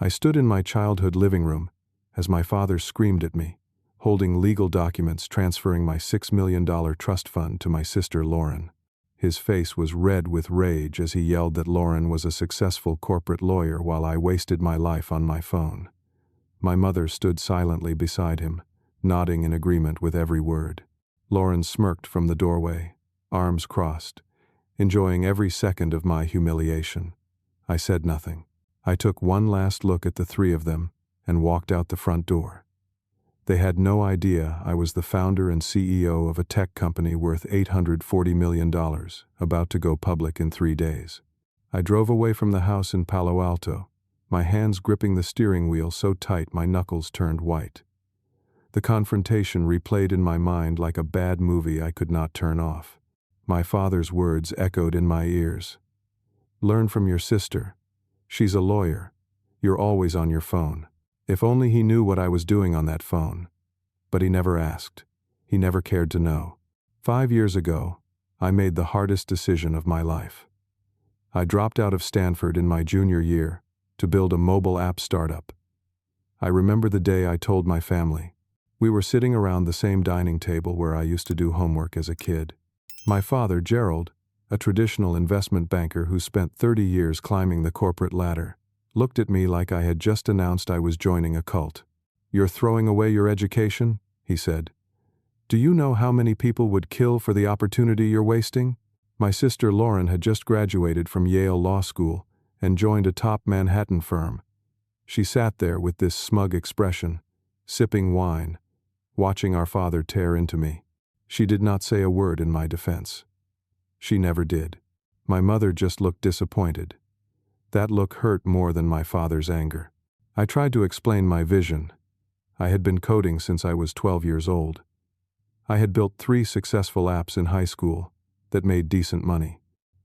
I stood in my childhood living room as my father screamed at me, holding legal documents transferring my $6 million trust fund to my sister Lauren. His face was red with rage as he yelled that Lauren was a successful corporate lawyer while I wasted my life on my phone. My mother stood silently beside him, nodding in agreement with every word. Lauren smirked from the doorway, arms crossed, enjoying every second of my humiliation. I said nothing. I took one last look at the three of them and walked out the front door. They had no idea I was the founder and CEO of a tech company worth $840 million, about to go public in 3 days. I drove away from the house in Palo Alto, my hands gripping the steering wheel so tight my knuckles turned white. The confrontation replayed in my mind like a bad movie I could not turn off. My father's words echoed in my ears. "Learn from your sister. She's a lawyer. You're always on your phone." If only he knew what I was doing on that phone. But he never asked. He never cared to know. 5 years ago, I made the hardest decision of my life. I dropped out of Stanford in my junior year to build a mobile app startup. I remember the day I told my family. We were sitting around the same dining table where I used to do homework as a kid. My father, Gerald, a traditional investment banker who spent 30 years climbing the corporate ladder, looked at me like I had just announced I was joining a cult. "You're throwing away your education?" he said. "Do you know how many people would kill for the opportunity you're wasting?" My sister Lauren had just graduated from Yale Law School and joined a top Manhattan firm. She sat there with this smug expression, sipping wine, watching our father tear into me. She did not say a word in my defense. She never did. My mother just looked disappointed. That look hurt more than my father's anger. I tried to explain my vision. I had been coding since I was 12 years old. I had built 3 successful apps in high school that made decent money.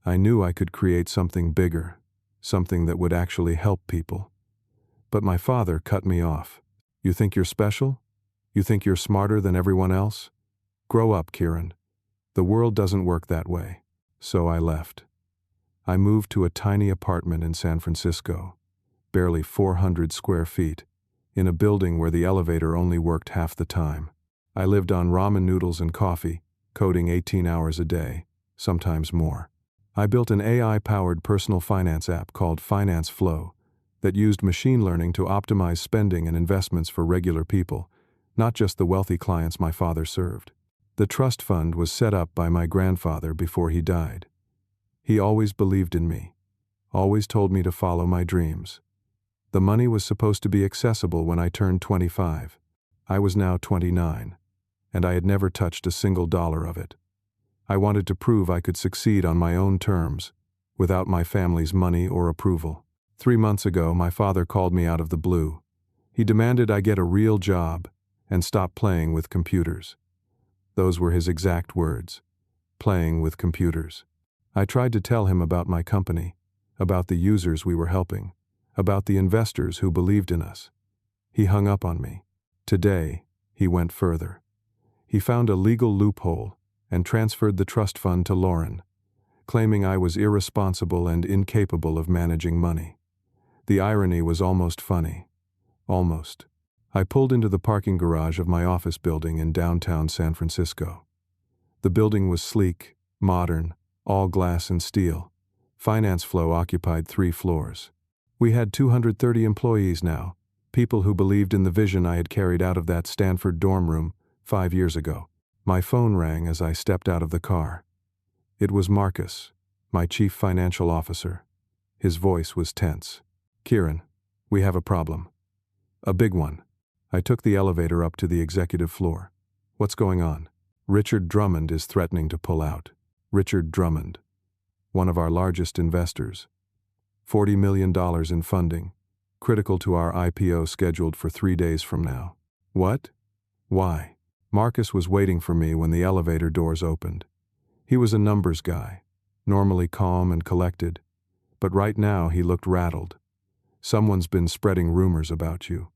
I knew I could create something bigger, something that would actually help people. But my father cut me off. "You think you're special? You think you're smarter than everyone else? Grow up, Kieran. The world doesn't work that way." So I left. I moved to a tiny apartment in San Francisco, barely 400 square feet, in a building where the elevator only worked half the time. I lived on ramen noodles and coffee, coding 18 hours a day, sometimes more. I built an AI-powered personal finance app called Finance Flow that used machine learning to optimize spending and investments for regular people, not just the wealthy clients my father served. The trust fund was set up by my grandfather before he died. He always believed in me, always told me to follow my dreams. The money was supposed to be accessible when I turned 25. I was now 29, and I had never touched a single dollar of it. I wanted to prove I could succeed on my own terms, without my family's money or approval. 3 months ago, my father called me out of the blue. He demanded I get a real job and stop playing with computers. Those were his exact words, playing with computers. I tried to tell him about my company, about the users we were helping, about the investors who believed in us. He hung up on me. Today, he went further. He found a legal loophole and transferred the trust fund to Lauren, claiming I was irresponsible and incapable of managing money. The irony was almost funny. Almost. I pulled into the parking garage of my office building in downtown San Francisco. The building was sleek, modern, all glass and steel. Finance Flow occupied 3 floors. We had 230 employees now, people who believed in the vision I had carried out of that Stanford dorm room 5 years ago. My phone rang as I stepped out of the car. It was Marcus, my chief financial officer. His voice was tense. "Kieran, we have a problem. A big one." I took the elevator up to the executive floor. "What's going on?" "Richard Drummond is threatening to pull out." Richard Drummond, one of our largest investors. $40 million in funding, critical to our IPO scheduled for 3 days from now. "What? Why?" Marcus was waiting for me when the elevator doors opened. He was a numbers guy, normally calm and collected, but right now he looked rattled. "Someone's been spreading rumors about you,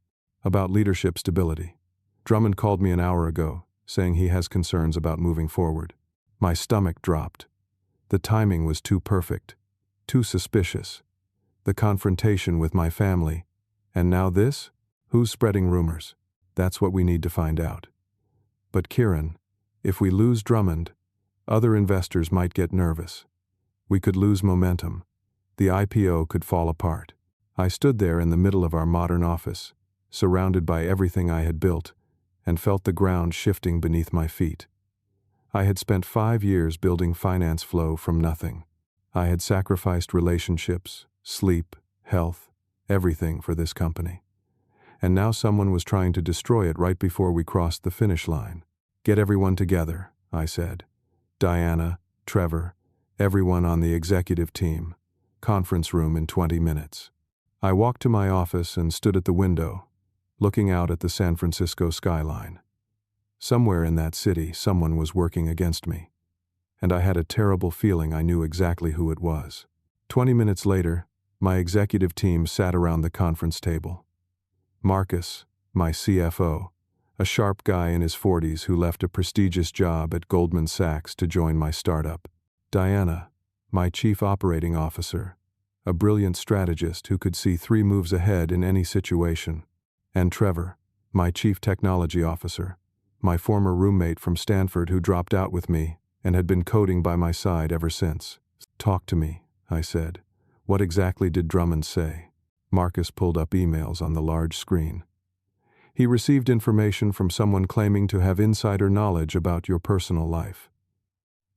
about leadership stability. Drummond called me an hour ago, saying he has concerns about moving forward." My stomach dropped. The timing was too perfect, too suspicious. The confrontation with my family, And now this? Who's spreading rumors? That's what we need to find out. But Kieran, if we lose Drummond, other investors might get nervous. We could lose momentum. The IPO could fall apart. I stood there in the middle of our modern office, surrounded by everything I had built, and felt the ground shifting beneath my feet. I had spent 5 years building finance flow from nothing. I had sacrificed relationships, sleep, health, everything for this company. And now someone was trying to destroy it right before we crossed the finish line. Get everyone together, I said. Diana, Trevor, everyone on the executive team. Conference room in 20 minutes. I walked to my office and stood at the window, looking out at the San Francisco skyline. Somewhere in that city, someone was working against me, and I had a terrible feeling I knew exactly who it was. 20 minutes later, my executive team sat around the conference table. Marcus, my CFO, a sharp guy in his 40s who left a prestigious job at Goldman Sachs to join my startup. Diana, my chief operating officer, a brilliant strategist who could see 3 moves ahead in any situation. And Trevor, my chief technology officer, my former roommate from Stanford who dropped out with me and had been coding by my side ever since. Talk to me, I said. What exactly did Drummond say? Marcus pulled up emails on the large screen. He received information from someone claiming to have insider knowledge about your personal life.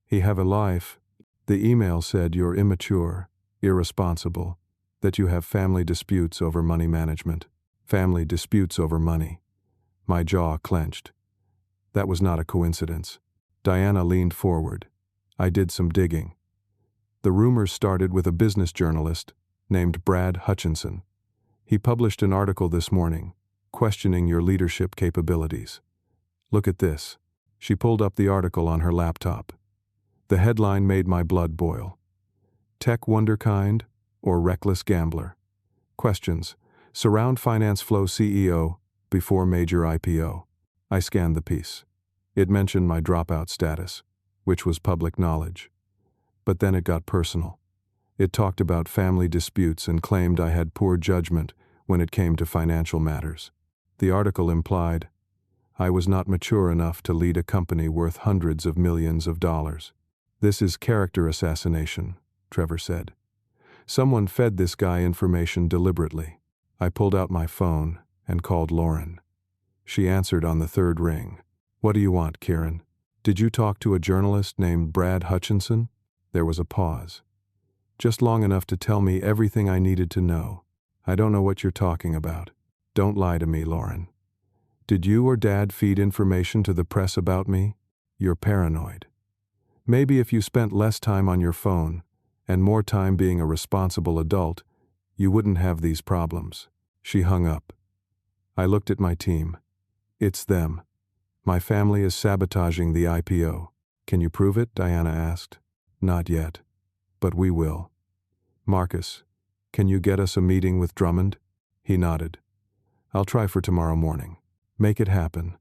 He have a life. The email said you're immature, irresponsible, that you have family disputes over money management. Family disputes over money. My jaw clenched. That was not a coincidence. Diana leaned forward. I did some digging. The rumors started with a business journalist named Brad Hutchinson. He published an article this morning, questioning your leadership capabilities. Look at this. She pulled up the article on her laptop. The headline made my blood boil. Tech wunderkind or reckless gambler? Questions. Surround Finance Flow CEO before major IPO. I scanned the piece. It mentioned my dropout status, which was public knowledge. But then it got personal. It talked about family disputes and claimed I had poor judgment when it came to financial matters. The article implied I was not mature enough to lead a company worth hundreds of millions of dollars. This is character assassination, Trevor said. Someone fed this guy information deliberately. I pulled out my phone and called Lauren. She answered on the 3rd ring. What do you want, Kieran? Did you talk to a journalist named Brad Hutchinson? There was a pause. Just long enough to tell me everything I needed to know. I don't know what you're talking about. Don't lie to me, Lauren. Did you or Dad feed information to the press about me? You're paranoid. Maybe if you spent less time on your phone and more time being a responsible adult, you wouldn't have these problems. She hung up. I looked at my team. It's them. My family is sabotaging the IPO. Can you prove it? Diana asked. Not yet. But we will. Marcus, can you get us a meeting with Drummond? He nodded. I'll try for tomorrow morning. Make it happen.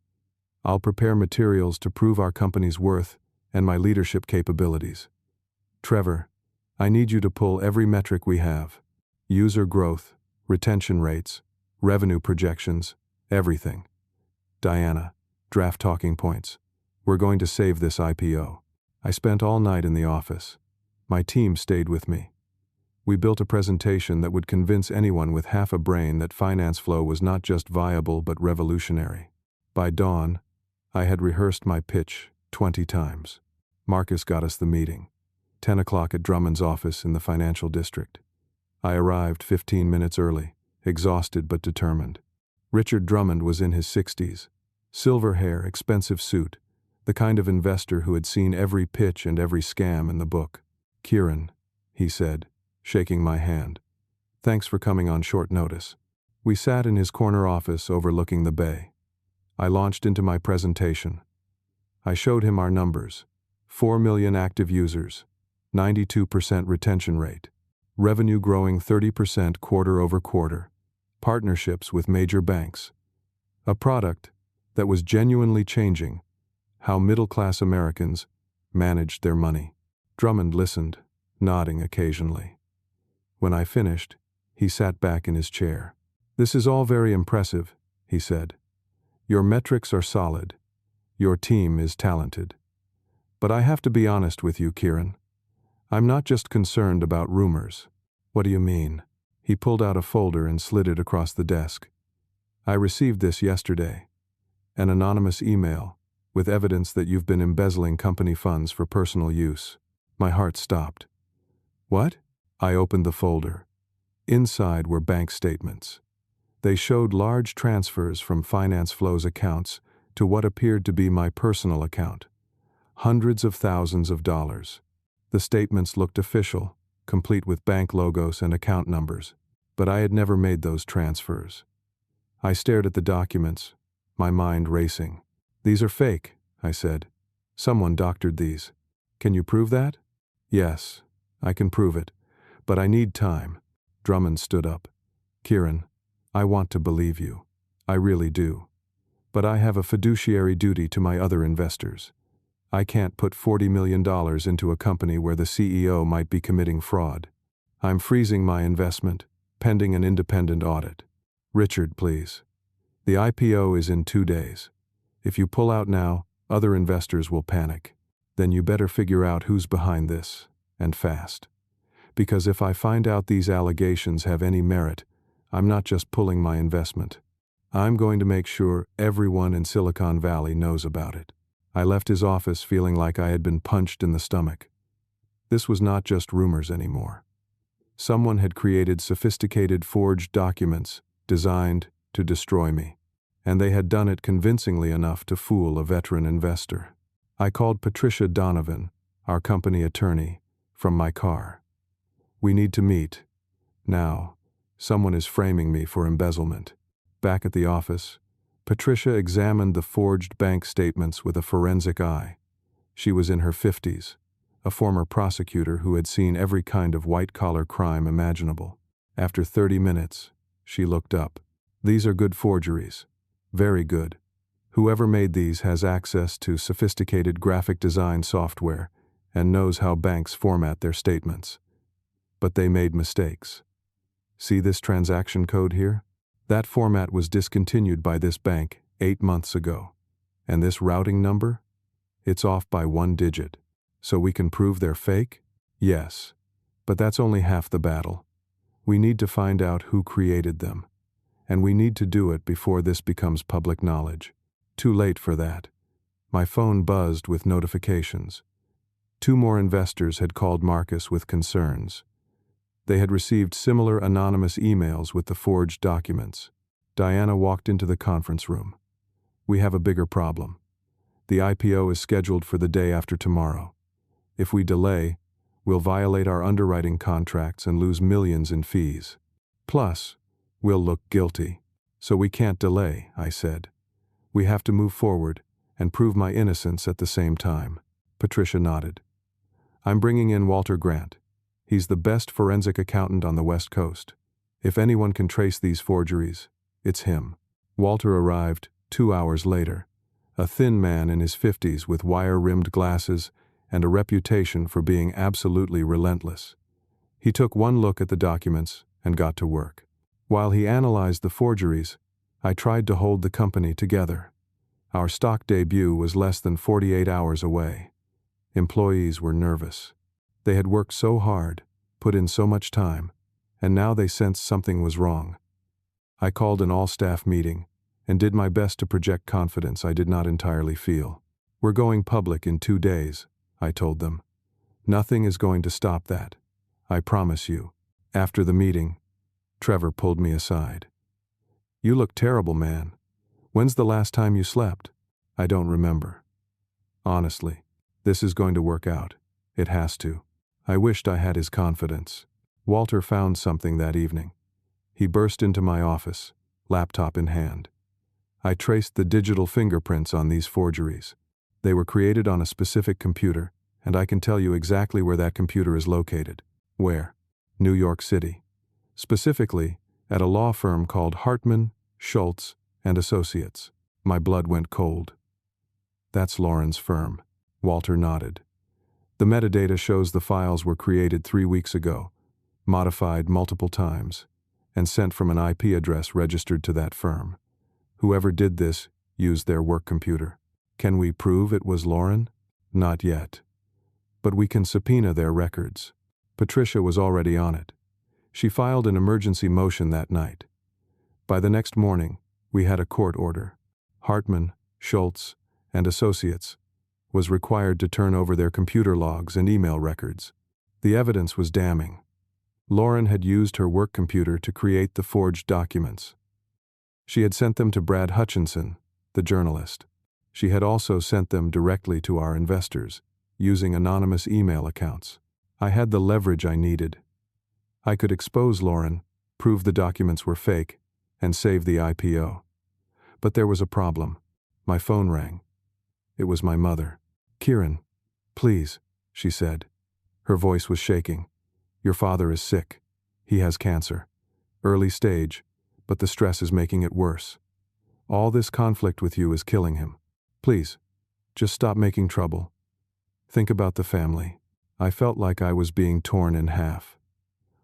I'll prepare materials to prove our company's worth and my leadership capabilities. Trevor, I need you to pull every metric we have. User growth, retention rates, revenue projections, everything. Diana, draft talking points. We're going to save this IPO. I spent all night in the office. My team stayed with me. We built a presentation that would convince anyone with half a brain that finance flow was not just viable but revolutionary. By dawn, I had rehearsed my pitch 20 times. Marcus got us the meeting. 10 o'clock at Drummond's office in the financial district. I arrived 15 minutes early, exhausted but determined. Richard Drummond was in his 60s. Silver hair, expensive suit, the kind of investor who had seen every pitch and every scam in the book. Kieran, he said, shaking my hand. Thanks for coming on short notice. We sat in his corner office overlooking the bay. I launched into my presentation. I showed him our numbers. 4 million active users, 92% retention rate, revenue growing 30% quarter over quarter, partnerships with major banks. A product that was genuinely changing how middle-class Americans managed their money. Drummond listened, nodding occasionally. When I finished, he sat back in his chair. "This is all very impressive," he said. "Your metrics are solid. Your team is talented. But I have to be honest with you, Kieran. I'm not just concerned about rumors." "What do you mean?" He pulled out a folder and slid it across the desk. "I received this yesterday. An anonymous email with evidence that you've been embezzling company funds for personal use." My heart stopped. "What?" I opened the folder. Inside were bank statements. They showed large transfers from Finance Flow's accounts to what appeared to be my personal account. Hundreds of thousands of dollars. The statements looked official, complete with bank logos and account numbers, but I had never made those transfers. I stared at the documents, my mind racing. "These are fake," I said. "Someone doctored these. Can you prove that?" "Yes, I can prove it, but I need time." Drummond stood up. "Kieran, I want to believe you. I really do. But I have a fiduciary duty to my other investors. I can't put $40 million into a company where the CEO might be committing fraud. I'm freezing my investment, pending an independent audit. Richard, please. The IPO is in 2 days. If you pull out now, other investors will panic. Then you better figure out who's behind this, and fast. Because if I find out these allegations have any merit, I'm not just pulling my investment. I'm going to make sure everyone in Silicon Valley knows about it." I left his office feeling like I had been punched in the stomach. This was not just rumors anymore. Someone had created sophisticated forged documents designed to destroy me, and they had done it convincingly enough to fool a veteran investor. I called Patricia Donovan, our company attorney, from my car. "We need to meet. Now, someone is framing me for embezzlement." Back at the office, Patricia examined the forged bank statements with a forensic eye. She was in her 50s, a former prosecutor who had seen every kind of white-collar crime imaginable. After 30 minutes, she looked up. "These are good forgeries. Very good. Whoever made these has access to sophisticated graphic design software and knows how banks format their statements. But they made mistakes. See this transaction code here? That format was discontinued by this bank 8 months ago. And this routing number? It's off by 1 digit. So we can prove they're fake? Yes. But that's only half the battle. We need to find out who created them. And we need to do it before this becomes public knowledge. Too late for that. My phone buzzed with notifications. 2 more investors had called Marcus with concerns. They had received similar anonymous emails with the forged documents. Diana walked into the conference room. "We have a bigger problem. The IPO is scheduled for the day after tomorrow. If we delay, we'll violate our underwriting contracts and lose millions in fees. Plus, we'll look guilty. So we can't delay," I said. "We have to move forward and prove my innocence at the same time." Patricia nodded. "I'm bringing in Walter Grant. He's the best forensic accountant on the West Coast. If anyone can trace these forgeries, it's him." Walter arrived 2 hours later, a thin man in his 50s with wire-rimmed glasses and a reputation for being absolutely relentless. He took one look at the documents and got to work. While he analyzed the forgeries, I tried to hold the company together. Our stock debut was less than 48 hours away. Employees were nervous. They had worked so hard, put in so much time, and now they sensed something was wrong. I called an all-staff meeting and did my best to project confidence I did not entirely feel. "We're going public in 2 days," I told them. "Nothing is going to stop that. I promise you." After the meeting, Trevor pulled me aside. "You look terrible, man. When's the last time you slept?" "I don't remember. Honestly, this is going to work out. It has to." I wished I had his confidence. Walter found something that evening. He burst into my office, laptop in hand. I traced the digital fingerprints on these forgeries. They were created on a specific computer, and I can tell you exactly where that computer is located. Where? New York City. Specifically, at a law firm called Hartman, Schultz, and Associates. My blood went cold. "That's Lauren's firm." Walter nodded. "The metadata shows the files were created 3 weeks ago, modified multiple times, and sent from an IP address registered to that firm. Whoever did this used their work computer. Can we prove it was Lauren? Not yet. But we can subpoena their records. Patricia was already on it. She filed an emergency motion that night. By the next morning, we had a court order. Hartman, Schultz, and Associates was required to turn over their computer logs and email records. The evidence was damning. Lauren had used her work computer to create the forged documents. She had sent them to Brad Hutchinson, the journalist. She had also sent them directly to our investors, using anonymous email accounts. I had the leverage I needed. I could expose Lauren, prove the documents were fake, and save the IPO. But there was a problem. My phone rang. It was my mother. "Kieran, please," she said. Her voice was shaking. "Your father is sick. He has cancer. Early stage, but the stress is making it worse. All this conflict with you is killing him. Please, just stop making trouble. Think about the family." I felt like I was being torn in half.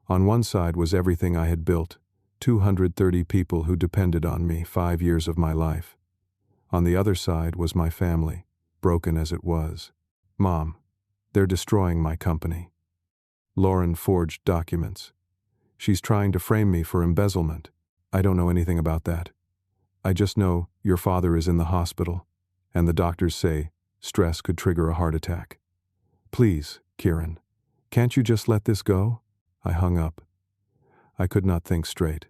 On one side was everything I had built, 230 people who depended on me, 5 years of my life. On the other side was my family, broken as it was. "Mom, they're destroying my company. Lauren forged documents. She's trying to frame me for embezzlement. I don't know anything about that. I just know your father is in the hospital, and the doctors say stress could trigger a heart attack. Please, Kieran, can't you just let this go?" I hung up. I could not think straight.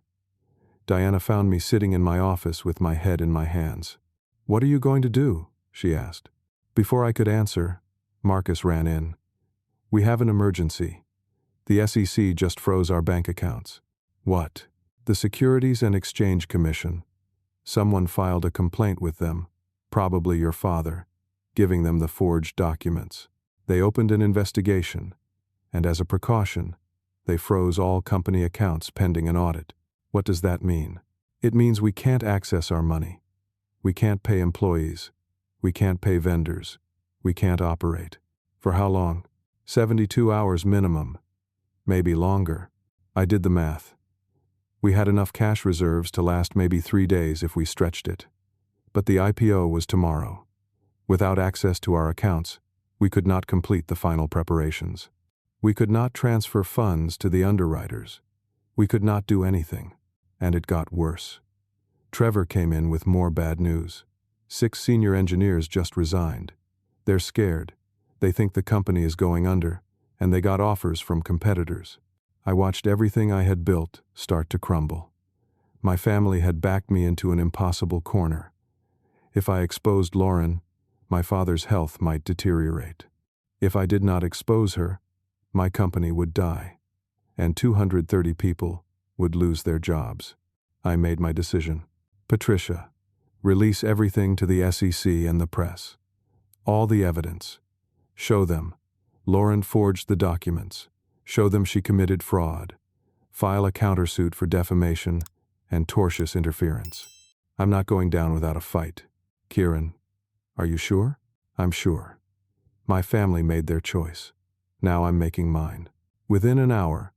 Diana found me sitting in my office with my head in my hands. "What are you going to do?" she asked. Before I could answer, Marcus ran in. "We have an emergency. The SEC just froze our bank accounts." "What?" "The Securities and Exchange Commission. Someone filed a complaint with them, probably your father, giving them the forged documents. They opened an investigation, and as a precaution, they froze all company accounts pending an audit." "What does that mean?" "It means we can't access our money. We can't pay employees. We can't pay vendors. We can't operate." "For how long?" 72 hours minimum. Maybe longer. I did the math. We had enough cash reserves to last maybe 3 days if we stretched it. But the IPO was tomorrow. Without access to our accounts, we could not complete the final preparations. We could not transfer funds to the underwriters. We could not do anything. And it got worse. Trevor came in with more bad news. 6 senior engineers just resigned. They're scared. They think the company is going under, and they got offers from competitors. I watched everything I had built start to crumble. My family had backed me into an impossible corner. If I exposed Lauren, my father's health might deteriorate. If I did not expose her, my company would die, and 230 people would lose their jobs. I made my decision. "Patricia, release everything to the SEC and the press. All the evidence. Show them. Lauren forged the documents. Show them she committed fraud. File a countersuit for defamation and tortious interference. I'm not going down without a fight. Kieran, are you sure?" "I'm sure. My family made their choice. Now I'm making mine." Within an hour,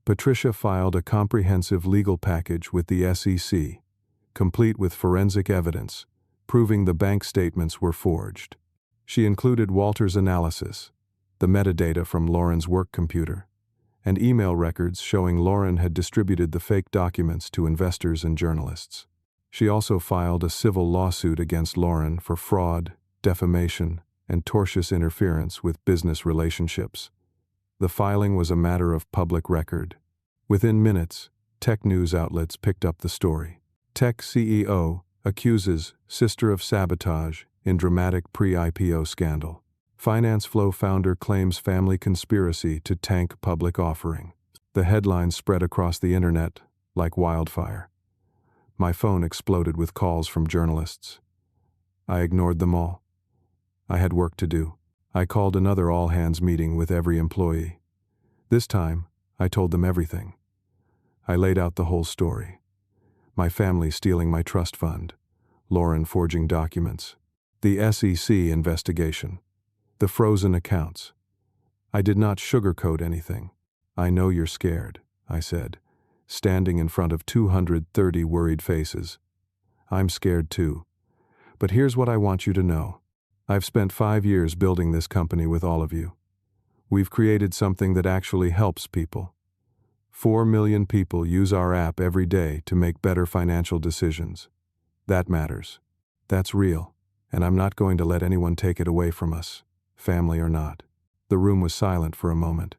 Patricia filed a comprehensive legal package with the SEC, complete with forensic evidence, proving the bank statements were forged. She included Walter's analysis, the metadata from Lauren's work computer, and email records showing Lauren had distributed the fake documents to investors and journalists. She also filed a civil lawsuit against Lauren for fraud, defamation, and tortious interference with business relationships. The filing was a matter of public record. Within minutes, tech news outlets picked up the story. Tech CEO accuses sister of sabotage in dramatic pre-IPO scandal. Finance Flow founder claims family conspiracy to tank public offering. The headlines spread across the internet like wildfire. My phone exploded with calls from journalists. I ignored them all. I had work to do. I called another all-hands meeting with every employee. This time, I told them everything. I laid out the whole story. My family stealing my trust fund, Lauren forging documents, the SEC investigation, the frozen accounts. I did not sugarcoat anything. "I know you're scared," I said, standing in front of 230 worried faces. I'm scared too. But here's what I want you to know. I've spent 5 years building this company with all of you. We've created something that actually helps people. 4 million people use our app every day to make better financial decisions. That matters. That's real, and I'm not going to let anyone take it away from us, family or not. The room was silent for a moment.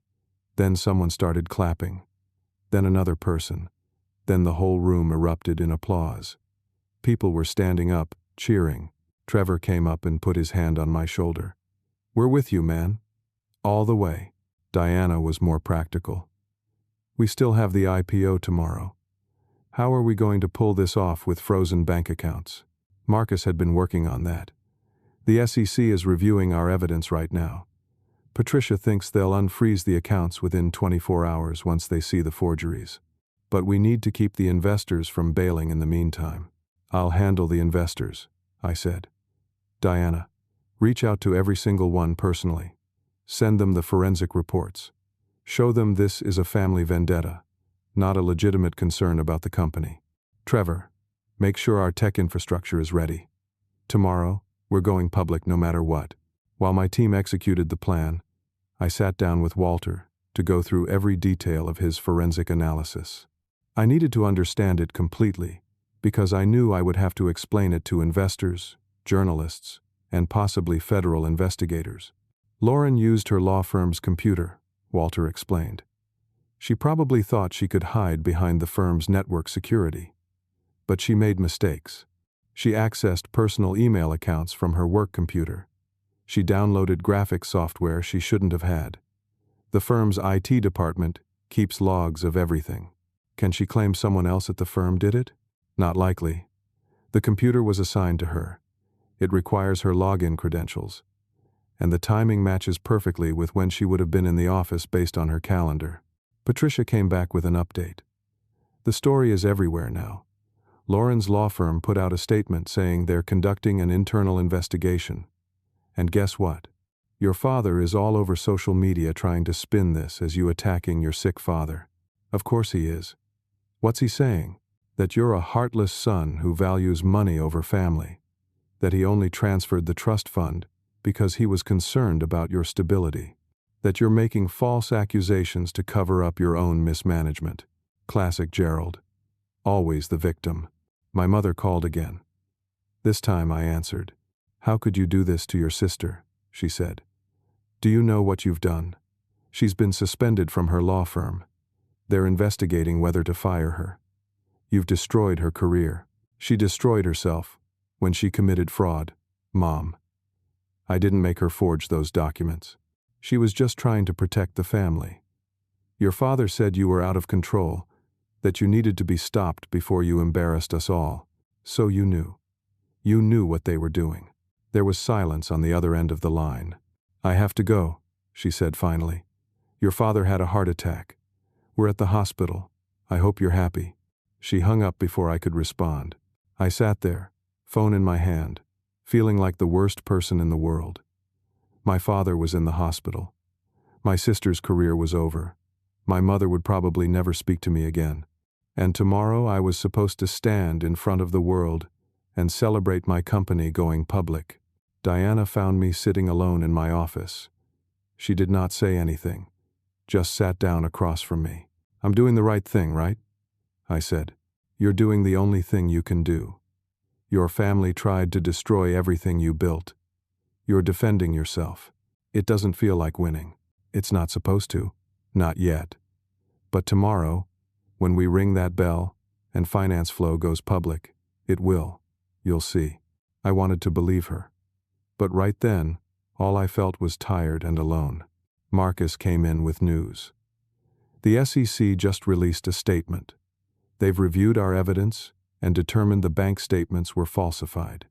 Then someone started clapping. Then another person. Then the whole room erupted in applause. People were standing up, cheering. Trevor came up and put his hand on my shoulder. "We're with you, man. All the way." Diana was more practical. "We still have the IPO tomorrow. How are we going to pull this off with frozen bank accounts?" Marcus had been working on that. "The SEC is reviewing our evidence right now. Patricia thinks they'll unfreeze the accounts within 24 hours once they see the forgeries. But we need to keep the investors from bailing in the meantime." "I'll handle the investors," I said. "Diana, reach out to every single one personally. Send them the forensic reports. Show them this is a family vendetta, not a legitimate concern about the company. Trevor, make sure our tech infrastructure is ready. Tomorrow, we're going public no matter what." While my team executed the plan, I sat down with Walter to go through every detail of his forensic analysis. I needed to understand it completely, because I knew I would have to explain it to investors, journalists, and possibly federal investigators. "Lauren used her law firm's computer," Walter explained. "She probably thought she could hide behind the firm's network security. But she made mistakes. She accessed personal email accounts from her work computer. She downloaded graphics software she shouldn't have had. The firm's IT department keeps logs of everything. Can she claim someone else at the firm did it? Not likely. The computer was assigned to her. It requires her login credentials. And the timing matches perfectly with when she would have been in the office based on her calendar." Patricia came back with an update. "The story is everywhere now. Lauren's law firm put out a statement saying they're conducting an internal investigation. And guess what? Your father is all over social media trying to spin this as you attacking your sick father. Of course he is. What's he saying? That you're a heartless son who values money over family. That he only transferred the trust fund because he was concerned about your stability. That you're making false accusations to cover up your own mismanagement. Classic Gerald. Always the victim." My mother called again. This time I answered. "How could you do this to your sister?" she said. "Do you know what you've done? She's been suspended from her law firm. They're investigating whether to fire her. You've destroyed her career. She destroyed herself when she committed fraud, Mom. I didn't make her forge those documents. She was just trying to protect the family. Your father said you were out of control, that you needed to be stopped before you embarrassed us all. So you knew. You knew what they were doing." There was silence on the other end of the line. "I have to go," she said finally. "Your father had a heart attack. We're at the hospital. I hope you're happy." She hung up before I could respond. I sat there, phone in my hand, feeling like the worst person in the world. My father was in the hospital. My sister's career was over. My mother would probably never speak to me again. And tomorrow I was supposed to stand in front of the world and celebrate my company going public. Diana found me sitting alone in my office. She did not say anything, just sat down across from me. "I'm doing the right thing, right?" I said. "You're doing the only thing you can do. Your family tried to destroy everything you built. You're defending yourself. It doesn't feel like winning. It's not supposed to. Not yet. But tomorrow, when we ring that bell and finance flow goes public, it will. You'll see." I wanted to believe her. But right then, all I felt was tired and alone. Marcus came in with news. "The SEC just released a statement. They've reviewed our evidence and determined the bank statements were falsified.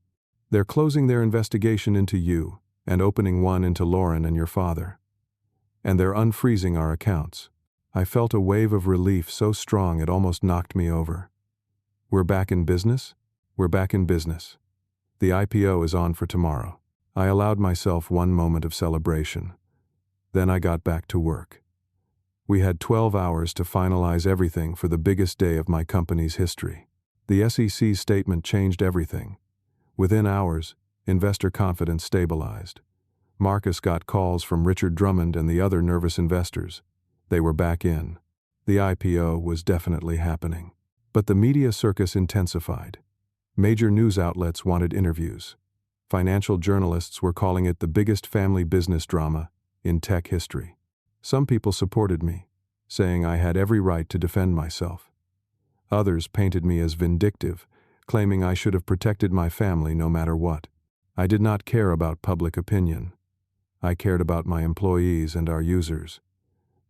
They're closing their investigation into you and opening one into Lauren and your father. And they're unfreezing our accounts." I felt a wave of relief so strong it almost knocked me over. "We're back in business?" "We're back in business. The IPO is on for tomorrow." I allowed myself one moment of celebration. Then I got back to work. We had 12 hours to finalize everything for the biggest day of my company's history. The SEC's statement changed everything. Within hours, investor confidence stabilized. Marcus got calls from Richard Drummond and the other nervous investors. They were back in. The IPO was definitely happening. But the media circus intensified. Major news outlets wanted interviews. Financial journalists were calling it the biggest family business drama in tech history. Some people supported me, saying I had every right to defend myself. Others painted me as vindictive, claiming I should have protected my family no matter what. I did not care about public opinion. I cared about my employees and our users.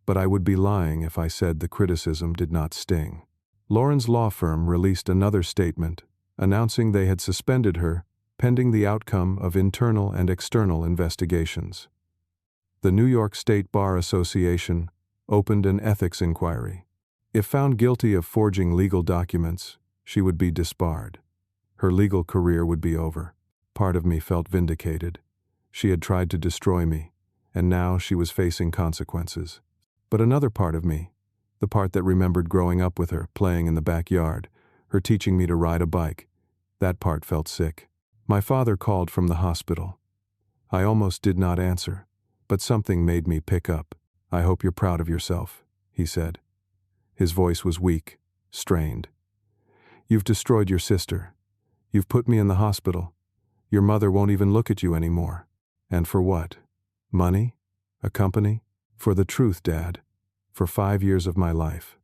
But I would be lying if I said the criticism did not sting. Lauren's law firm released another statement, announcing they had suspended her pending the outcome of internal and external investigations. The New York State Bar Association opened an ethics inquiry. If found guilty of forging legal documents, she would be disbarred. Her legal career would be over. Part of me felt vindicated. She had tried to destroy me, and now she was facing consequences. But another part of me, the part that remembered growing up with her, playing in the backyard, her teaching me to ride a bike, that part felt sick. My father called from the hospital. I almost did not answer, but something made me pick up. "I hope you're proud of yourself," he said. His voice was weak, strained. "You've destroyed your sister. You've put me in the hospital. Your mother won't even look at you anymore. And for what? Money? A company? For the truth, Dad. For 5 years of my life.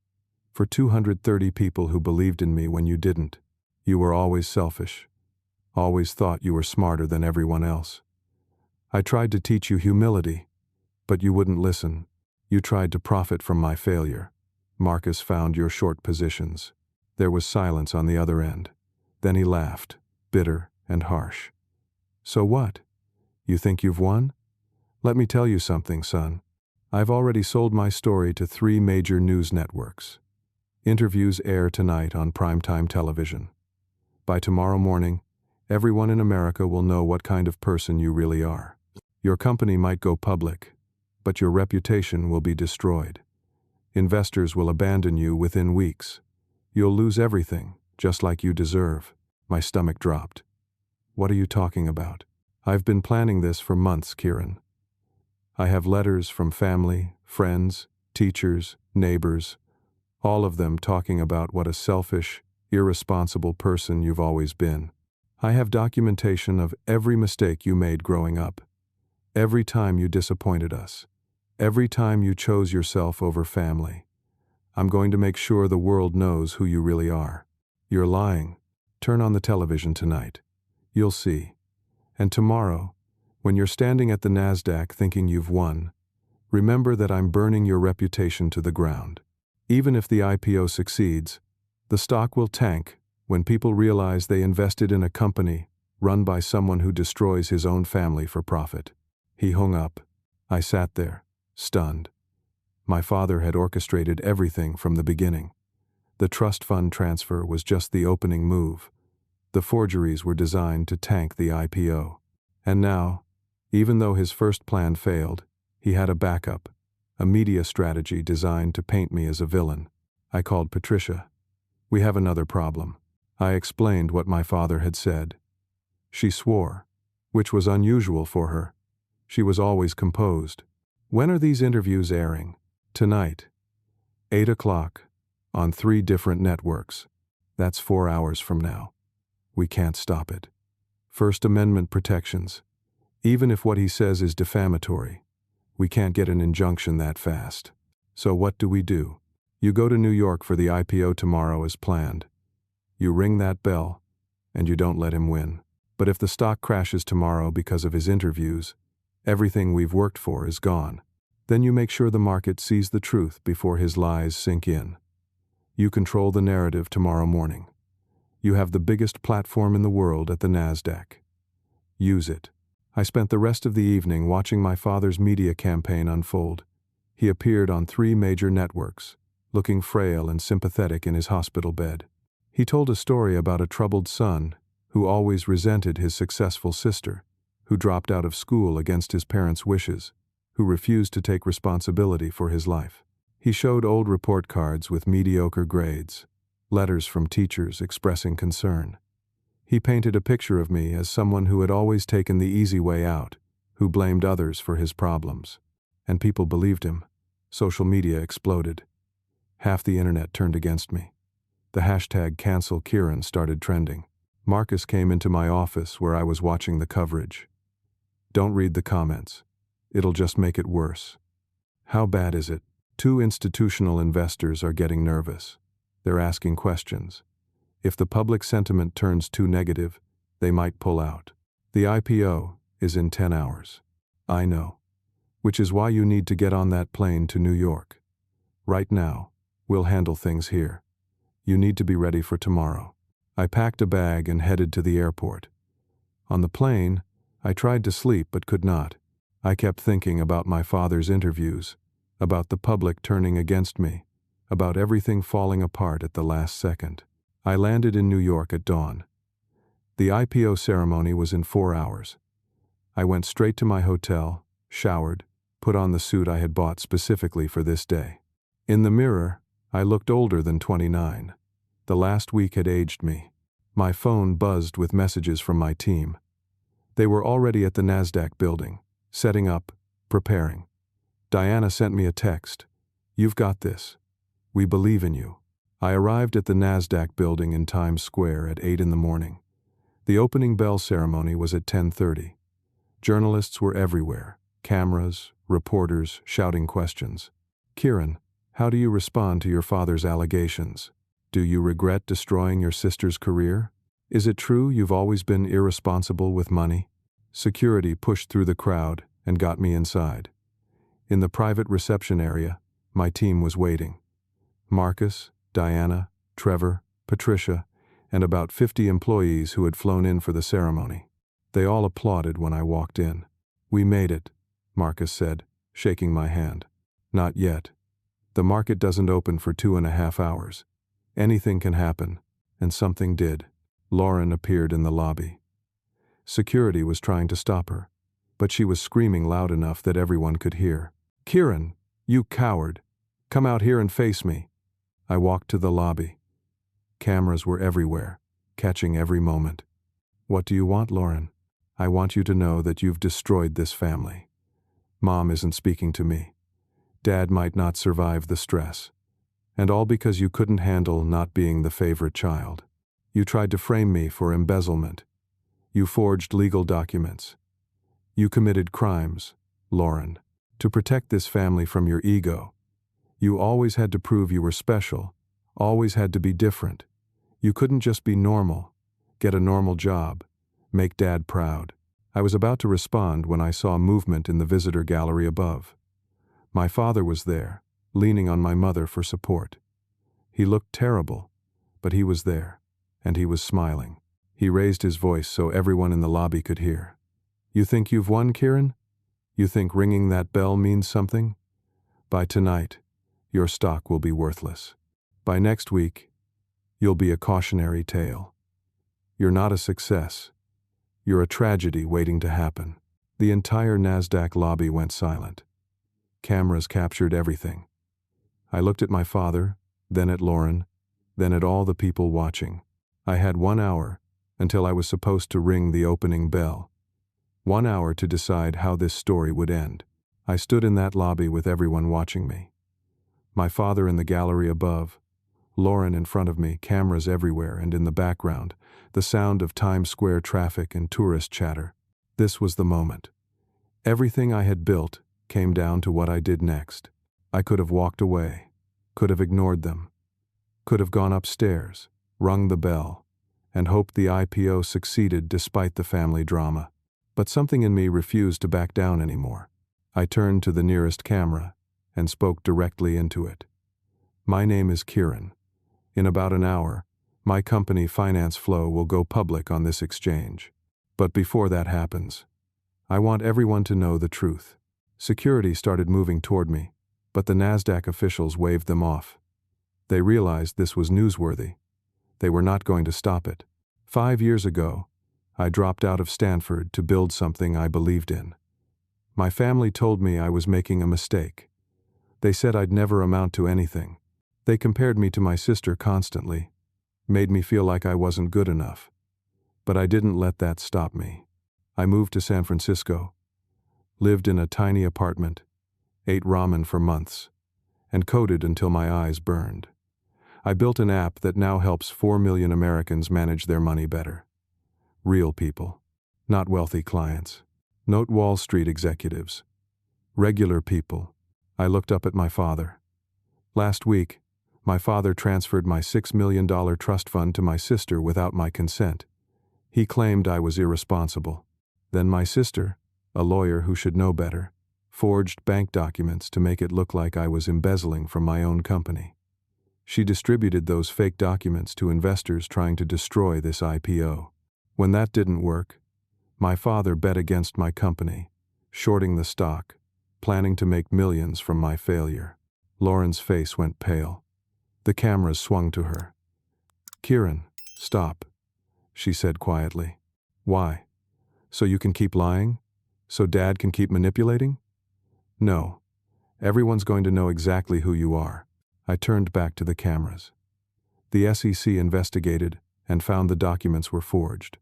For 230 people who believed in me when you didn't. You were always selfish. Always thought you were smarter than everyone else. I tried to teach you humility, but you wouldn't listen. You tried to profit from my failure. Marcus found your short positions." There was silence on the other end. Then he laughed, bitter and harsh. "So what? You think you've won? Let me tell you something, son. I've already sold my story to 3 major news networks. Interviews air tonight on primetime television. By tomorrow morning, everyone in America will know what kind of person you really are. Your company might go public, but your reputation will be destroyed. Investors will abandon you within weeks. You'll lose everything, just like you deserve." My stomach dropped. "What are you talking about?" "I've been planning this for months, Kieran. I have letters from family, friends, teachers, neighbors, all of them talking about what a selfish, irresponsible person you've always been. I have documentation of every mistake you made growing up, every time you disappointed us, every time you chose yourself over family. I'm going to make sure the world knows who you really are. You're lying. Turn on the television tonight. You'll see. And tomorrow, when you're standing at the NASDAQ thinking you've won, remember that I'm burning your reputation to the ground. Even if the IPO succeeds, the stock will tank when people realize they invested in a company run by someone who destroys his own family for profit." He hung up. I sat there, stunned. My father had orchestrated everything from the beginning. The trust fund transfer was just the opening move. The forgeries were designed to tank the IPO. And now, even though his first plan failed, he had a backup, a media strategy designed to paint me as a villain. I called Patricia. "We have another problem." I explained what my father had said. She swore, which was unusual for her. She was always composed. "When are these interviews airing?" "Tonight. 8 o'clock, on 3 different networks. That's 4 hours from now. We can't stop it. First Amendment protections. Even if what he says is defamatory, we can't get an injunction that fast. So what do we do? You go to New York for the IPO tomorrow as planned. You ring that bell, and you don't let him win. But if the stock crashes tomorrow because of his interviews, everything we've worked for is gone. Then you make sure the market sees the truth before his lies sink in. You control the narrative tomorrow morning. You have the biggest platform in the world at the NASDAQ. Use it." I spent the rest of the evening watching my father's media campaign unfold. He appeared on 3 major networks, looking frail and sympathetic in his hospital bed. He told a story about a troubled son who always resented his successful sister, who dropped out of school against his parents' wishes, who refused to take responsibility for his life. He showed old report cards with mediocre grades, letters from teachers expressing concern. He painted a picture of me as someone who had always taken the easy way out, who blamed others for his problems. And people believed him. Social media exploded. Half the internet turned against me. The hashtag cancel Kieran started trending. Marcus came into my office where I was watching the coverage. Don't read the comments. It'll just make it worse. How bad is it? 2 institutional investors are getting nervous. They're asking questions. If the public sentiment turns too negative, they might pull out. The IPO is in 10 hours. I know. Which is why you need to get on that plane to New York. Right now, we'll handle things here. You need to be ready for tomorrow. I packed a bag and headed to the airport. On the plane, I tried to sleep but could not. I kept thinking about my father's interviews, about the public turning against me, about everything falling apart at the last second. I landed in New York at dawn. The IPO ceremony was in 4 hours. I went straight to my hotel, showered, put on the suit I had bought specifically for this day. In the mirror, I looked older than 29. The last week had aged me. My phone buzzed with messages from my team. They were already at the NASDAQ building, setting up, preparing. Diana sent me a text. "You've got this. We believe in you." I arrived at the NASDAQ building in Times Square at 8 in the morning. The opening bell ceremony was at 10:30. Journalists were everywhere, cameras, reporters shouting questions. "Kieran, how do you respond to your father's allegations? Do you regret destroying your sister's career? Is it true you've always been irresponsible with money?" Security pushed through the crowd and got me inside. In the private reception area, my team was waiting. Marcus, Diana, Trevor, Patricia, and about 50 employees who had flown in for the ceremony. They all applauded when I walked in. "We made it," Marcus said, shaking my hand. "Not yet. The market doesn't open for 2.5 hours. Anything can happen," and something did. Lauren appeared in the lobby. Security was trying to stop her, but she was screaming loud enough that everyone could hear. "Kieran, you coward! Come out here and face me." I walked to the lobby. Cameras were everywhere, catching every moment. "What do you want, Lauren?" "I want you to know that you've destroyed this family. Mom isn't speaking to me. Dad might not survive the stress. And all because you couldn't handle not being the favorite child. You tried to frame me for embezzlement. You forged legal documents. You committed crimes, Lauren, to protect this family from your ego. You always had to prove you were special, always had to be different. You couldn't just be normal, get a normal job, make Dad proud." I was about to respond when I saw movement in the visitor gallery above. My father was there, leaning on my mother for support. He looked terrible, but he was there, and he was smiling. He raised his voice so everyone in the lobby could hear. "You think you've won, Kieran? You think ringing that bell means something? By tonight, your stock will be worthless. By next week, you'll be a cautionary tale. You're not a success. You're a tragedy waiting to happen." The entire NASDAQ lobby went silent. Cameras captured everything. I looked at my father, then at Lauren, then at all the people watching. I had 1 hour until I was supposed to ring the opening bell. 1 hour to decide how this story would end. I stood in that lobby with everyone watching me. My father in the gallery above, Lauren in front of me, cameras everywhere, and in the background, the sound of Times Square traffic and tourist chatter. This was the moment. Everything I had built came down to what I did next. I could have walked away, could have ignored them, could have gone upstairs, rung the bell, and hoped the IPO succeeded despite the family drama. But something in me refused to back down anymore. I turned to the nearest camera and spoke directly into it. "My name is Kieran. In about an hour, my company Finance Flow will go public on this exchange. But before that happens, I want everyone to know the truth." Security started moving toward me, but the NASDAQ officials waved them off. They realized this was newsworthy. They were not going to stop it. 5 years ago, I dropped out of Stanford to build something I believed in. My family told me I was making a mistake, They said I'd never amount to anything. They compared me to my sister constantly, made me feel like I wasn't good enough. But I didn't let that stop me. I moved to San Francisco, lived in a tiny apartment, ate ramen for months, and coded until my eyes burned. I built an app that now helps 4 million Americans manage their money better. Real people, not wealthy clients. Not Wall Street executives. Regular people. I looked up at my father. Last week, my father transferred my $6 million trust fund to my sister without my consent. He claimed I was irresponsible. Then my sister, a lawyer who should know better, forged bank documents to make it look like I was embezzling from my own company. She distributed those fake documents to investors trying to destroy this IPO. When that didn't work, my father bet against my company, shorting the stock, planning to make millions from my failure. Lauren's face went pale. The cameras swung to her. "Kieran, stop," she said quietly. "Why? So you can keep lying? So Dad can keep manipulating?" "No. Everyone's going to know exactly who you are." I turned back to the cameras. The SEC investigated and found the documents were forged.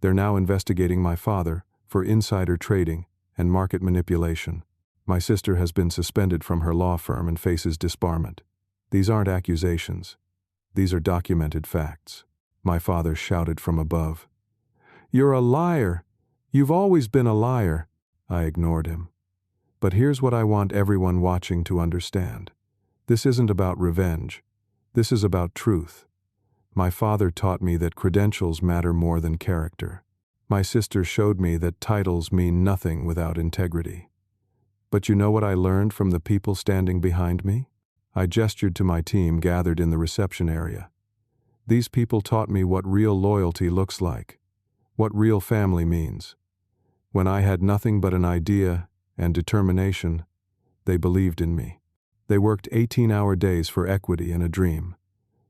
They're now investigating my father for insider trading and market manipulation. My sister has been suspended from her law firm and faces disbarment. These aren't accusations. These are documented facts. My father shouted from above. "You're a liar! You've always been a liar!" I ignored him. But here's what I want everyone watching to understand. This isn't about revenge. This is about truth. My father taught me that credentials matter more than character. My sister showed me that titles mean nothing without integrity. But you know what I learned from the people standing behind me? I gestured to my team gathered in the reception area. These people taught me what real loyalty looks like, what real family means. When I had nothing but an idea and determination, they believed in me. They worked 18-hour days for equity and a dream.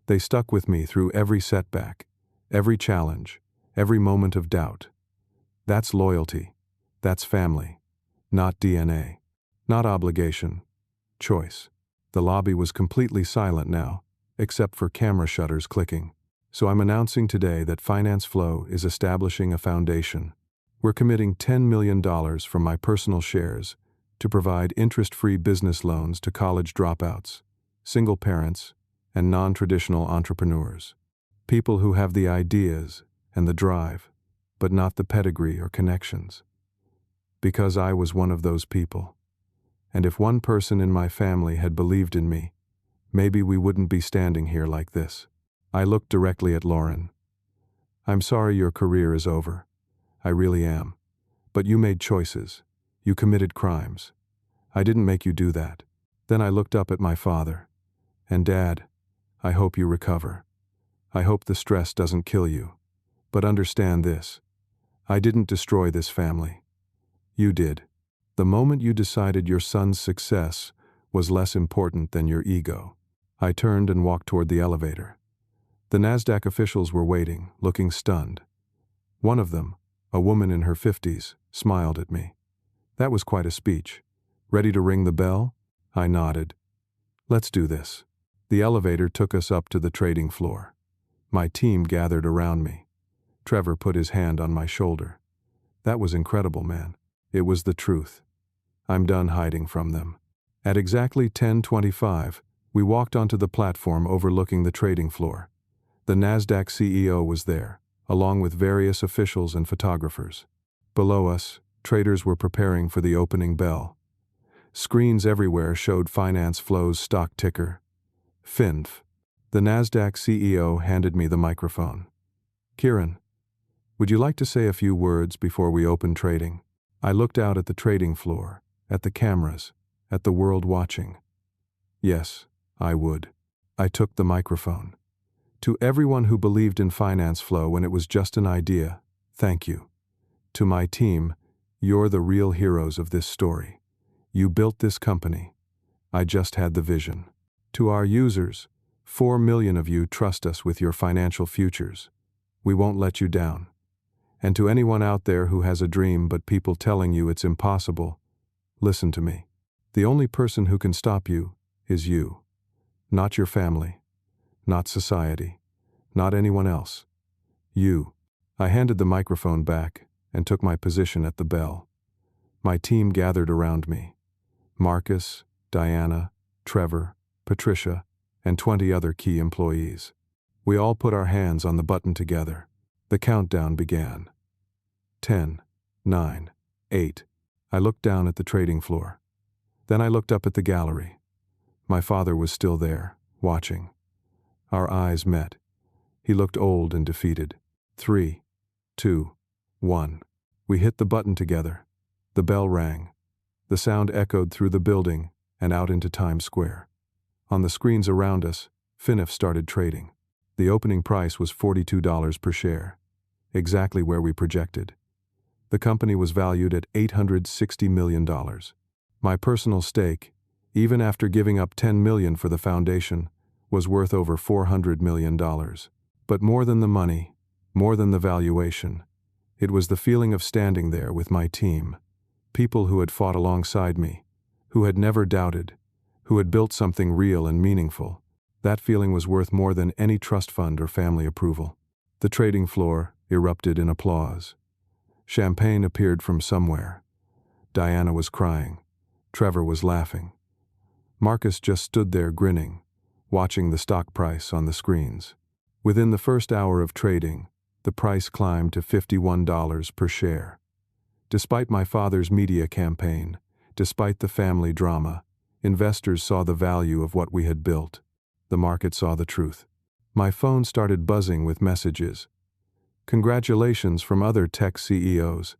They stuck with me through every setback, every challenge, every moment of doubt. That's loyalty. That's family. Not DNA. Not obligation. Choice. The lobby was completely silent now, except for camera shutters clicking. So I'm announcing today that Finance Flow is establishing a foundation. We're committing $10 million from my personal shares to provide interest-free business loans to college dropouts, single parents, and non-traditional entrepreneurs. People who have the ideas and the drive, but not the pedigree or connections. Because I was one of those people. And if one person in my family had believed in me, maybe we wouldn't be standing here like this. I looked directly at Lauren. "I'm sorry your career is over. I really am. But you made choices. You committed crimes. I didn't make you do that." Then I looked up at my father. "And Dad, I hope you recover. I hope the stress doesn't kill you. But understand this. I didn't destroy this family. You did. The moment you decided your son's success was less important than your ego." I turned and walked toward the elevator. The NASDAQ officials were waiting, looking stunned. One of them, a woman in her 50s, smiled at me. That was quite a speech. "Ready to ring the bell?" I nodded. "Let's do this." The elevator took us up to the trading floor. My team gathered around me. Trevor put his hand on my shoulder. "That was incredible, man. It was the truth. I'm done hiding from them." At exactly 10:25, we walked onto the platform overlooking the trading floor. The NASDAQ CEO was there, along with various officials and photographers. Below us, traders were preparing for the opening bell. Screens everywhere showed Finance Flow's stock ticker, FINF. The NASDAQ CEO handed me the microphone. "Kieran, would you like to say a few words before we open trading?" I looked out at the trading floor, at the cameras, at the world watching. Yes, I would. I took the microphone. "To everyone who believed in Finance Flow when it was just an idea, thank you. To my team, you're the real heroes of this story. You built this company. I just had the vision. To our users, 4 million of you trust us with your financial futures. We won't let you down. And to anyone out there who has a dream but people telling you it's impossible, listen to me. The only person who can stop you is you. Not your family. Not society. Not anyone else. You. I handed the microphone back and took my position at the bell. My team gathered around me. Marcus, Diana, Trevor, Patricia, and 20 other key employees. We all put our hands on the button together. The countdown began. 10, 9, 8. I looked down at the trading floor. Then I looked up at the gallery. My father was still there, watching. Our eyes met. He looked old and defeated. 3, 2, 1. We hit the button together. The bell rang. The sound echoed through the building and out into Times Square. On the screens around us, FINIF started trading. The opening price was $42 per share, exactly where we projected. The company was valued at $860 million. My personal stake, even after giving up $10 million for the foundation, was worth over $400 million. But more than the money, more than the valuation, it was the feeling of standing there with my team, people who had fought alongside me, who had never doubted, who had built something real and meaningful. That feeling was worth more than any trust fund or family approval. The trading floor erupted in applause. Champagne appeared from somewhere. Diana was crying. Trevor was laughing. Marcus just stood there grinning, watching the stock price on the screens. Within the first hour of trading, the price climbed to $51 per share. Despite my father's media campaign, despite the family drama, investors saw the value of what we had built. The market saw the truth. My phone started buzzing with messages. Congratulations from other tech CEOs.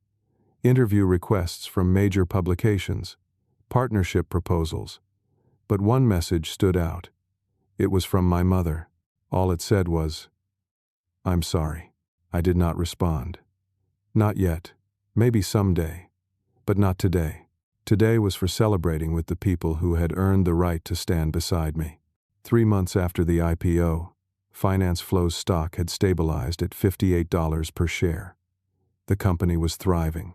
Interview requests from major publications. Partnership proposals. But one message stood out. It was from my mother. All it said was, "I'm sorry." I did not respond. Not yet. Maybe someday. But not today. Today was for celebrating with the people who had earned the right to stand beside me. 3 months after the IPO, Finance Flow's stock had stabilized at $58 per share. The company was thriving.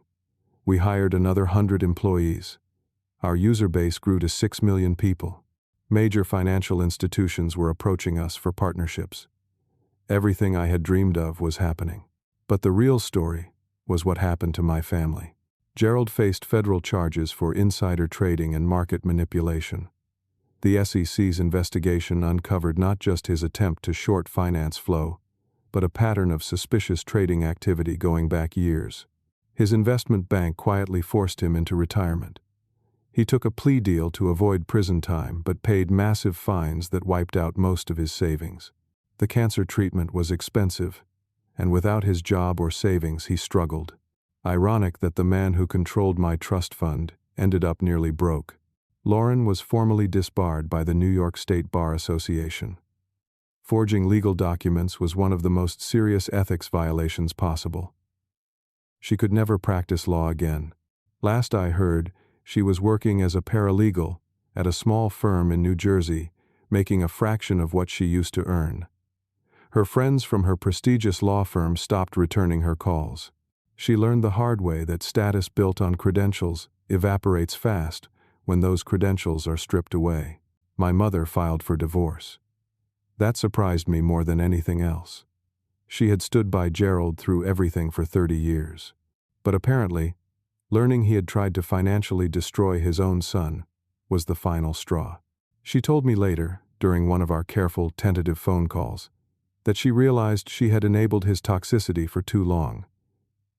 We hired another 100 employees. Our user base grew to 6 million people. Major financial institutions were approaching us for partnerships. Everything I had dreamed of was happening. But the real story was what happened to my family. Gerald faced federal charges for insider trading and market manipulation. The SEC's investigation uncovered not just his attempt to short Finance Flow, but a pattern of suspicious trading activity going back years. His investment bank quietly forced him into retirement. He took a plea deal to avoid prison time but paid massive fines that wiped out most of his savings. The cancer treatment was expensive, and without his job or savings he struggled. Ironic that the man who controlled my trust fund ended up nearly broke. Lauren was formally disbarred by the New York State Bar Association. Forging legal documents was one of the most serious ethics violations possible. She could never practice law again. Last I heard, she was working as a paralegal at a small firm in New Jersey, making a fraction of what she used to earn. Her friends from her prestigious law firm stopped returning her calls. She learned the hard way that status built on credentials evaporates fast when those credentials are stripped away. My mother filed for divorce. That surprised me more than anything else. She had stood by Gerald through everything for 30 years. But apparently, learning he had tried to financially destroy his own son was the final straw. She told me later, during one of our careful, tentative phone calls, that she realized she had enabled his toxicity for too long.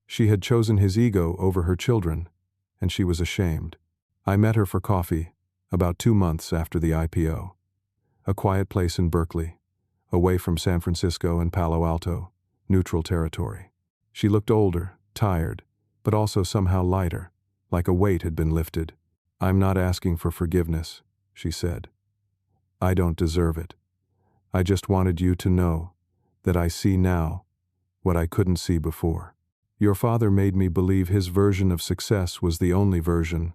She had chosen his ego over her children, and she was ashamed. I met her for coffee about 2 months after the IPO. A quiet place in Berkeley, away from San Francisco and Palo Alto, neutral territory. She looked older, tired, but also somehow lighter, like a weight had been lifted. "I'm not asking for forgiveness," she said. "I don't deserve it. I just wanted you to know that I see now what I couldn't see before. Your father made me believe his version of success was the only version,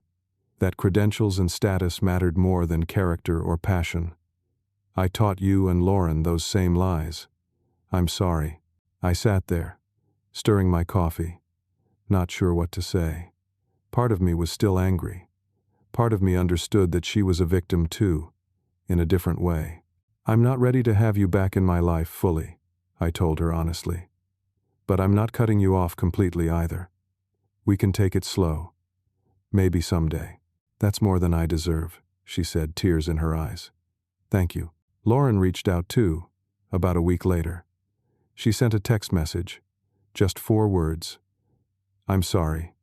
that credentials and status mattered more than character or passion. I taught you and Lauren those same lies. I'm sorry." I sat there, stirring my coffee, not sure what to say. Part of me was still angry. Part of me understood that she was a victim too, in a different way. "I'm not ready to have you back in my life fully," I told her honestly. "But I'm not cutting you off completely either. We can take it slow. Maybe someday." "That's more than I deserve," she said, tears in her eyes. "Thank you." Lauren reached out too, about a week later. She sent a text message, just 4 words. "I'm sorry.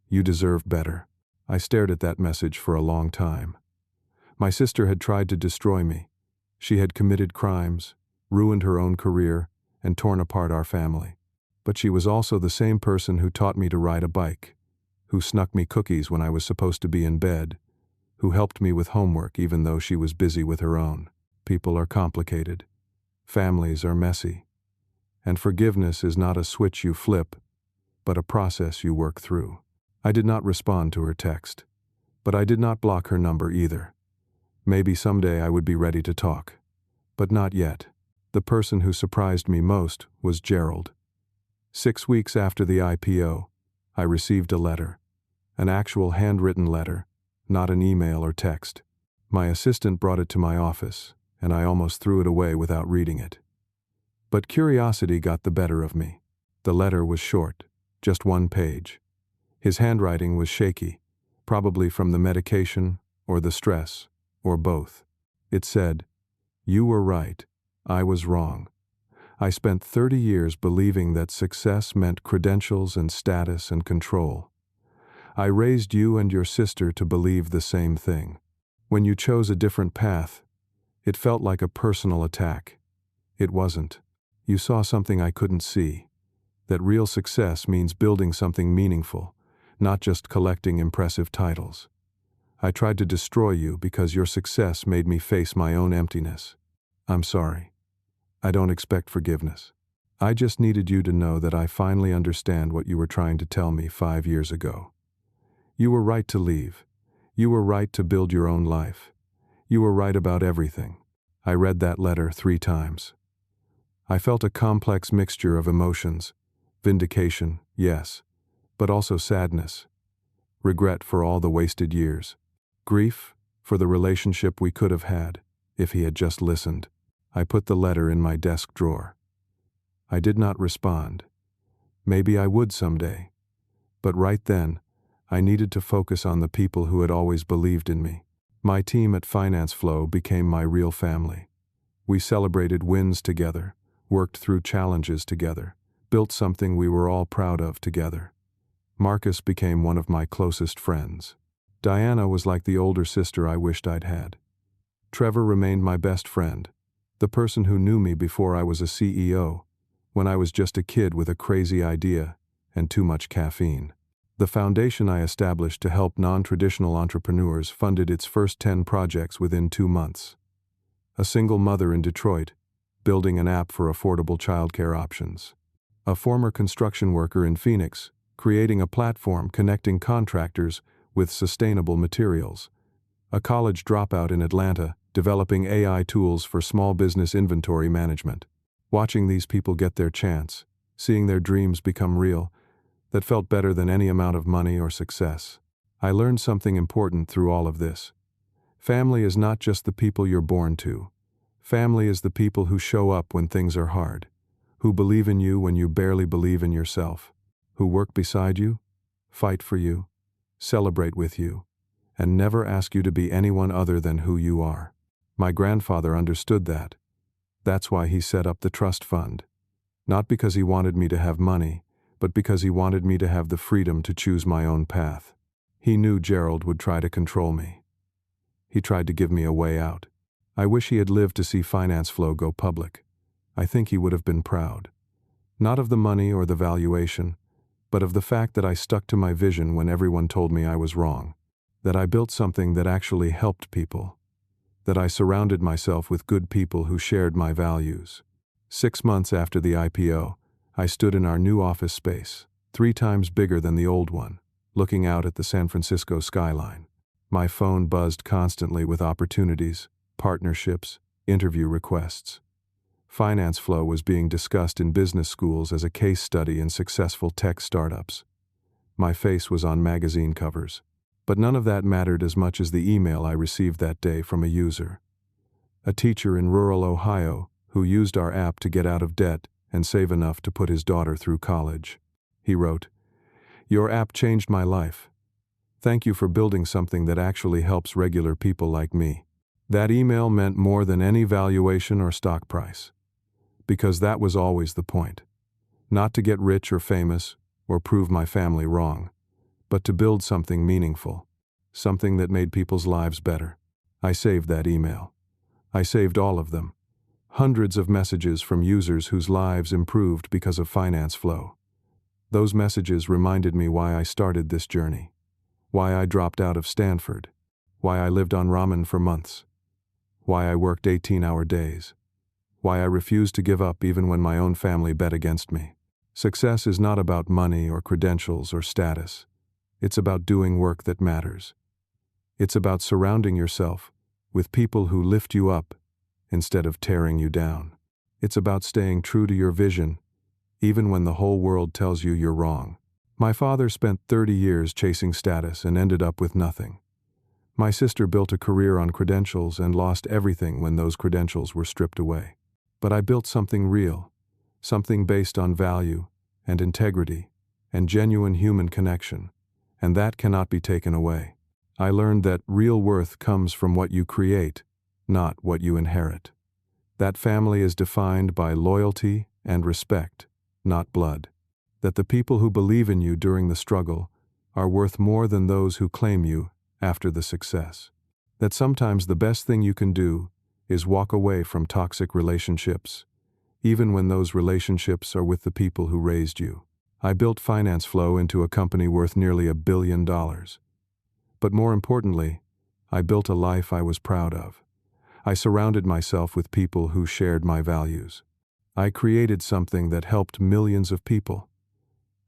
You deserve better." I stared at that message for a long time. My sister had tried to destroy me. She had committed crimes, ruined her own career, and torn apart our family. But she was also the same person who taught me to ride a bike, who snuck me cookies when I was supposed to be in bed, who helped me with homework even though she was busy with her own. People are complicated. Families are messy. And forgiveness is not a switch you flip, but a process you work through. I did not respond to her text, but I did not block her number either. Maybe someday I would be ready to talk, but not yet. The person who surprised me most was Gerald. 6 weeks after the IPO, I received a letter, an actual handwritten letter, not an email or text. My assistant brought it to my office, and I almost threw it away without reading it. But curiosity got the better of me. The letter was short, just 1 page. His handwriting was shaky, probably from the medication or the stress, or both. It said, "You were right. I was wrong. I spent 30 years believing that success meant credentials and status and control. I raised you and your sister to believe the same thing. When you chose a different path, it felt like a personal attack. It wasn't. You saw something I couldn't see. That real success means building something meaningful, not just collecting impressive titles. I tried to destroy you because your success made me face my own emptiness. I'm sorry. I don't expect forgiveness. I just needed you to know that I finally understand what you were trying to tell me 5 years ago. You were right to leave. You were right to build your own life. You were right about everything." I read that letter 3 times. I felt a complex mixture of emotions. Vindication, yes, but also sadness. Regret for all the wasted years. Grief for the relationship we could have had if he had just listened. I put the letter in my desk drawer. I did not respond. Maybe I would someday. But right then, I needed to focus on the people who had always believed in me. My team at Finance Flow became my real family. We celebrated wins together, worked through challenges together, built something we were all proud of together. Marcus became one of my closest friends. Diana was like the older sister I wished I'd had. Trevor remained my best friend, the person who knew me before I was a CEO, when I was just a kid with a crazy idea and too much caffeine. The foundation I established to help non-traditional entrepreneurs funded its first 10 projects within 2 months. A single mother in Detroit, building an app for affordable childcare options. A former construction worker in Phoenix, creating a platform connecting contractors with sustainable materials. A college dropout in Atlanta, developing AI tools for small business inventory management. Watching these people get their chance, seeing their dreams become real, that felt better than any amount of money or success. I learned something important through all of this. Family is not just the people you're born to. Family is the people who show up when things are hard, who believe in you when you barely believe in yourself, who work beside you, fight for you, celebrate with you, and never ask you to be anyone other than who you are. My grandfather understood that. That's why he set up the trust fund. Not because he wanted me to have money, but because he wanted me to have the freedom to choose my own path. He knew Gerald would try to control me. He tried to give me a way out. I wish he had lived to see Finance Flow go public. I think he would have been proud. Not of the money or the valuation, but of the fact that I stuck to my vision when everyone told me I was wrong. That I built something that actually helped people. That I surrounded myself with good people who shared my values. 6 months after the IPO, I stood in our new office space, 3 times bigger than the old one, looking out at the San Francisco skyline. My phone buzzed constantly with opportunities, partnerships, interview requests. Finance Flow was being discussed in business schools as a case study in successful tech startups. My face was on magazine covers. But none of that mattered as much as the email I received that day from a user. A teacher in rural Ohio who used our app to get out of debt and save enough to put his daughter through college. He wrote, "Your app changed my life. Thank you for building something that actually helps regular people like me." That email meant more than any valuation or stock price. Because that was always the point. Not to get rich or famous or prove my family wrong, but to build something meaningful, something that made people's lives better. I saved that email. I saved all of them. Hundreds of messages from users whose lives improved because of finance flow. Those messages reminded me why I started this journey, why I dropped out of Stanford, why I lived on ramen for months, why I worked 18-hour days, why I refused to give up even when my own family bet against me. Success is not about money or credentials or status. It's about doing work that matters. It's about surrounding yourself with people who lift you up instead of tearing you down. It's about staying true to your vision, even when the whole world tells you you're wrong. My father spent 30 years chasing status and ended up with nothing. My sister built a career on credentials and lost everything when those credentials were stripped away. But I built something real, something based on value and integrity and genuine human connection, and that cannot be taken away. I learned that real worth comes from what you create, not what you inherit. That family is defined by loyalty and respect, not blood. That the people who believe in you during the struggle are worth more than those who claim you after the success. That sometimes the best thing you can do is walk away from toxic relationships, even when those relationships are with the people who raised you. I built Finance Flow into a company worth nearly $1 billion. But more importantly, I built a life I was proud of. I surrounded myself with people who shared my values. I created something that helped millions of people.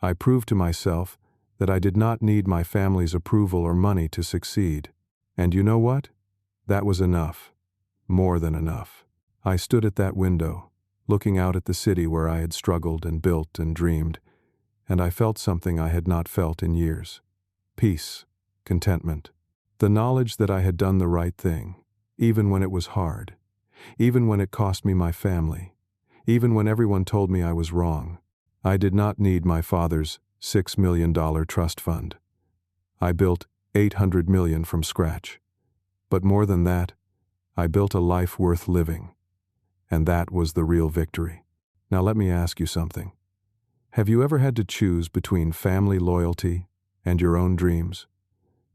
I proved to myself that I did not need my family's approval or money to succeed. And you know what? That was enough. More than enough. I stood at that window, looking out at the city where I had struggled and built and dreamed, and I felt something I had not felt in years. Peace, contentment, the knowledge that I had done the right thing, even when it was hard, even when it cost me my family, even when everyone told me I was wrong. I did not need my father's $6 million trust fund. I built $800 million from scratch. But more than that, I built a life worth living. And that was the real victory. Now let me ask you something. Have you ever had to choose between family loyalty and your own dreams?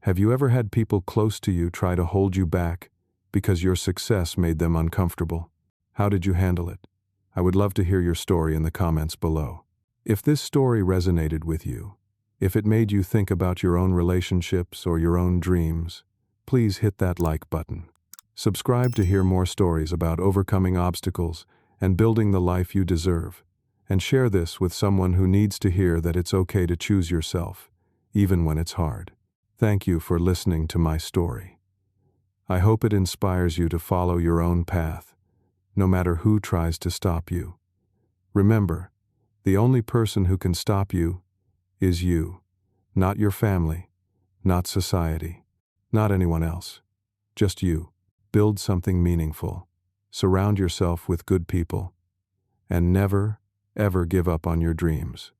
Have you ever had people close to you try to hold you back because your success made them uncomfortable? How did you handle it? I would love to hear your story in the comments below. If this story resonated with you, if it made you think about your own relationships or your own dreams, please hit that like button. Subscribe to hear more stories about overcoming obstacles and building the life you deserve. And share this with someone who needs to hear that it's okay to choose yourself, even when it's hard. Thank you for listening to my story. I hope it inspires you to follow your own path, no matter who tries to stop you. Remember, the only person who can stop you is you, not your family, not society, not anyone else, just you. Build something meaningful, surround yourself with good people, and never, ever give up on your dreams.